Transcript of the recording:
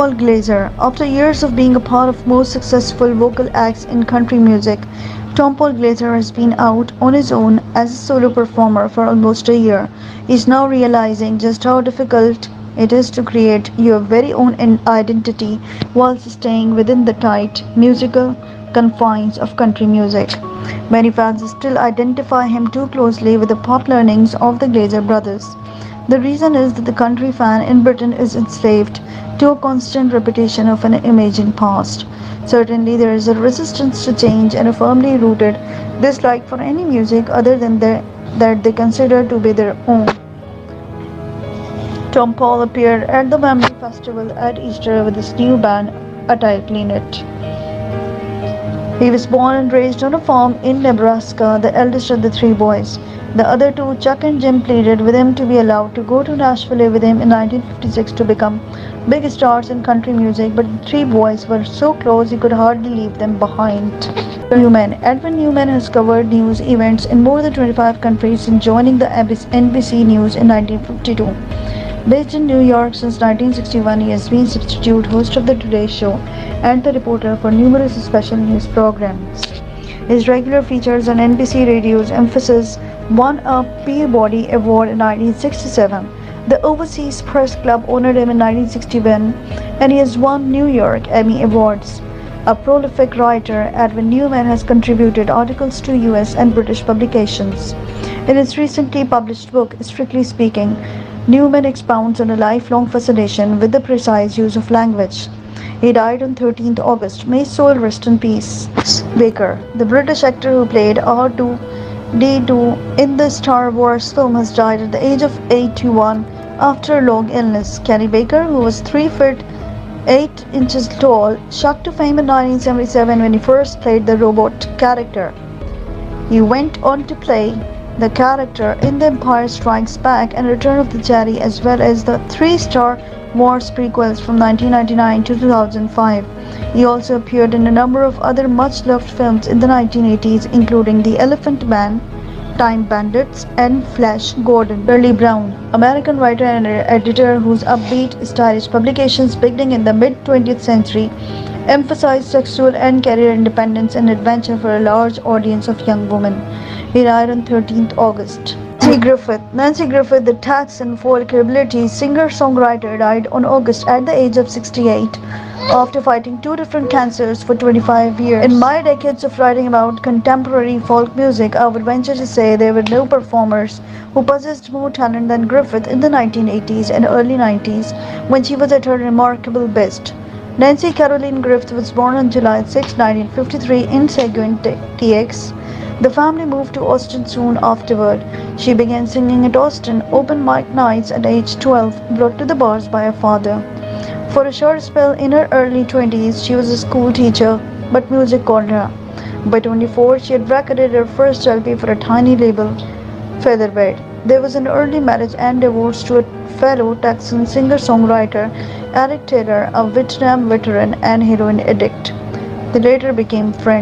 Paul Glazer. After years of being a part of most successful vocal acts in country music, Tom Paul Glazer has been out on his own as a solo performer for almost a year. He is now realizing just how difficult it is to create your very own identity while staying within the tight musical confines of country music. Many fans still identify him too closely with the pop learnings of the Glazer brothers. The reason is that the country fan in Britain is enslaved to a constant repetition of an imagined past. Certainly, there is a resistance to change and a firmly rooted dislike for any music other than that they consider to be their own. Tom Paul appeared at the Wembley Festival at Easter with his new band, A Tightly Knit. He was born and raised on a farm in Nebraska, the eldest of the three boys. The other two, Chuck and Jim, pleaded with him to be allowed to go to Nashville with him in 1956 to become big stars in country music, but the three boys were so close he could hardly leave them behind. Newman. Edwin Newman has covered news events in more than 25 countries since joining the NBC News in 1952. Based in New York since 1961, he has been substitute host of The Today Show and the reporter for numerous special news programs. His regular features on NBC Radio's Emphasis won a Peabody Award in 1967. The Overseas Press Club honored him in 1961, and he has won New York Emmy Awards. A prolific writer, Edwin Newman has contributed articles to US and British publications. In his recently published book, Strictly Speaking, Newman expounds on a lifelong fascination with the precise use of language. He died on 13th August. May his soul rest in peace. Baker, the British actor who played R2-D2 in the Star Wars film, has died at the age of 81 after a long illness. Kenny Baker, who was 3 feet 8 inches tall, shot to fame in 1977 when he first played the robot character. He went on to play the character in The Empire Strikes Back and Return of the Jedi, as well as the 3 Star Wars prequels from 1999 to 2005. He also appeared in a number of other much-loved films in the 1980s, including The Elephant Man, Time Bandits, and Flash Gordon. Shirley Brown, American writer and editor whose upbeat, stylish publications beginning in the mid-20th century emphasized sexual and career independence and adventure for a large audience of young women. He died on 13th August. Nancy Griffith, the Texan folk hillbilly singer-songwriter, died on August at the age of 68 after fighting 2 different cancers for 25 years. In my decades of writing about contemporary folk music, I would venture to say there were no performers who possessed more talent than Griffith in the 1980s and early 90s, when she was at her remarkable best. Nancy Caroline Griffith was born on July 6, 1953 in Seguin, TX. The family moved to Austin soon afterward. She began singing at Austin open mic nights at age 12, brought to the bars by her father. For a short spell in her early 20s, she was a school teacher, but music called her. By 24, she had recorded her first LP for a tiny label, Featherbed. There was an early marriage and divorce to a fellow Texan singer-songwriter, Eric Taylor, a Vietnam veteran and heroin addict. They later became friends.